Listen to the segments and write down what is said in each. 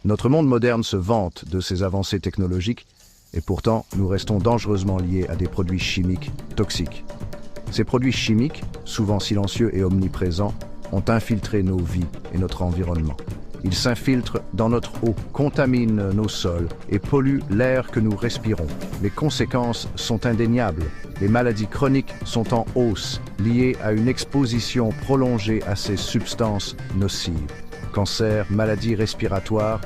Notre monde moderne se vante de ses avancées technologiques et pourtant nous restons dangereusement liés à des produits chimiques toxiques. Ces produits chimiques, souvent silencieux et omniprésents, ont infiltré nos vies et notre environnement. Ils s'infiltrent dans notre eau, contaminent nos sols et polluent l'air que nous respirons. Les conséquences sont indéniables. Les maladies chroniques sont en hausse, liées à une exposition prolongée à ces substances nocives. Cancer, maladies respiratoires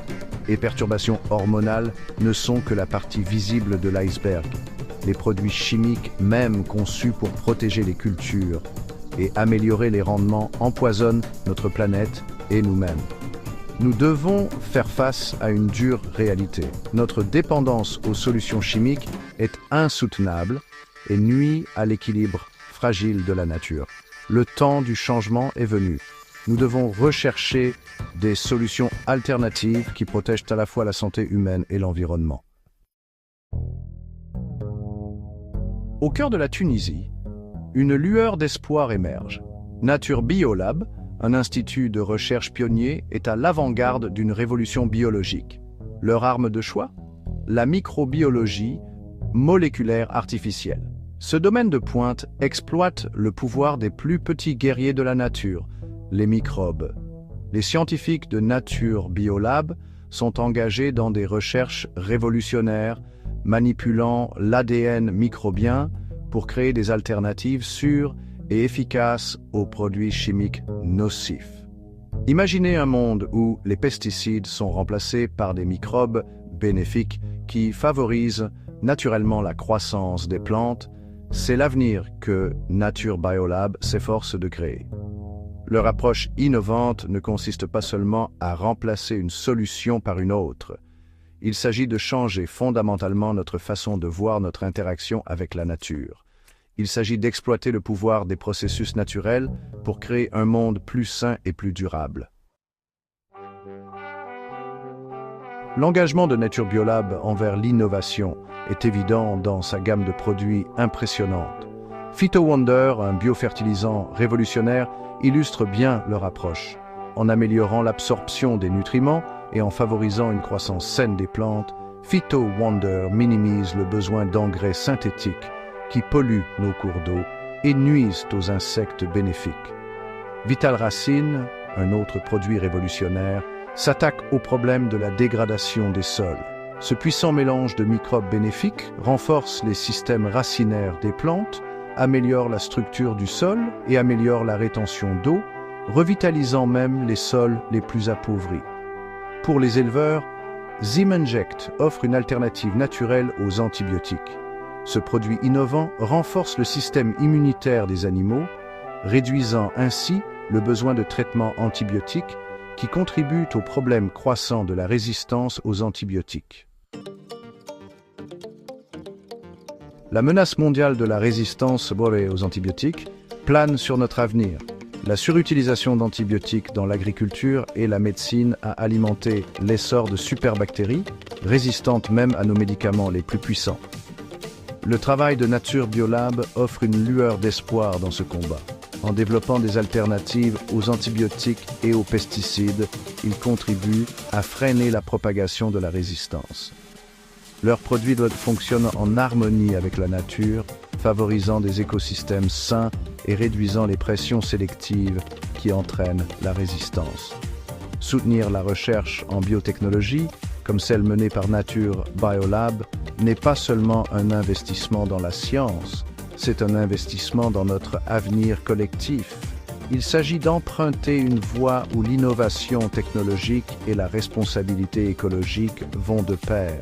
et perturbations hormonales ne sont que la partie visible de l'iceberg. Les produits chimiques, même conçus pour protéger les cultures et améliorer les rendements, empoisonnent notre planète et nous-mêmes. Nous devons faire face à une dure réalité. Notre dépendance aux solutions chimiques est insoutenable et nuit à l'équilibre fragile de la nature. Le temps du changement est venu. Nous devons rechercher des solutions alternatives qui protègent à la fois la santé humaine et l'environnement. Au cœur de la Tunisie, une lueur d'espoir émerge. Nature Biolab, un institut de recherche pionnier, est à l'avant-garde d'une révolution biologique. Leur arme de choix? La microbiologie moléculaire artificielle. Ce domaine de pointe exploite le pouvoir des plus petits guerriers de la nature, les microbes. Les scientifiques de Nature Biolab sont engagés dans des recherches révolutionnaires, manipulant l'ADN microbien pour créer des alternatives sûres et efficaces aux produits chimiques nocifs. Imaginez un monde où les pesticides sont remplacés par des microbes bénéfiques qui favorisent naturellement la croissance des plantes. C'est l'avenir que Nature Biolab s'efforce de créer. Leur approche innovante ne consiste pas seulement à remplacer une solution par une autre. Il s'agit de changer fondamentalement notre façon de voir notre interaction avec la nature. Il s'agit d'exploiter le pouvoir des processus naturels pour créer un monde plus sain et plus durable. L'engagement de Nature Biolab envers l'innovation est évident dans sa gamme de produits impressionnante. PhytoWonder, un biofertilisant révolutionnaire, illustre bien leur approche. En améliorant l'absorption des nutriments et en favorisant une croissance saine des plantes, PhytoWonder minimise le besoin d'engrais synthétiques qui polluent nos cours d'eau et nuisent aux insectes bénéfiques. Vital Racine, un autre produit révolutionnaire, s'attaque au problème de la dégradation des sols. Ce puissant mélange de microbes bénéfiques renforce les systèmes racinaires des plantes, améliore la structure du sol et améliore la rétention d'eau, revitalisant même les sols les plus appauvris. Pour les éleveurs, Ziminject offre une alternative naturelle aux antibiotiques. Ce produit innovant renforce le système immunitaire des animaux, réduisant ainsi le besoin de traitements antibiotiques qui contribuent au problème croissant de la résistance aux antibiotiques. La menace mondiale de la résistance aux antibiotiques plane sur notre avenir. La surutilisation d'antibiotiques dans l'agriculture et la médecine a alimenté l'essor de superbactéries, résistantes même à nos médicaments les plus puissants. Le travail de Nature Biolab offre une lueur d'espoir dans ce combat. En développant des alternatives aux antibiotiques et aux pesticides, ils contribuent à freiner la propagation de la résistance. Leurs produits fonctionnent en harmonie avec la nature, favorisant des écosystèmes sains et réduisant les pressions sélectives qui entraînent la résistance. Soutenir la recherche en biotechnologie, comme celle menée par Nature Biolab, n'est pas seulement un investissement dans la science, c'est un investissement dans notre avenir collectif. Il s'agit d'emprunter une voie où l'innovation technologique et la responsabilité écologique vont de pair.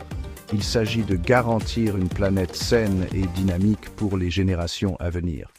Il s'agit de garantir une planète saine et dynamique pour les générations à venir.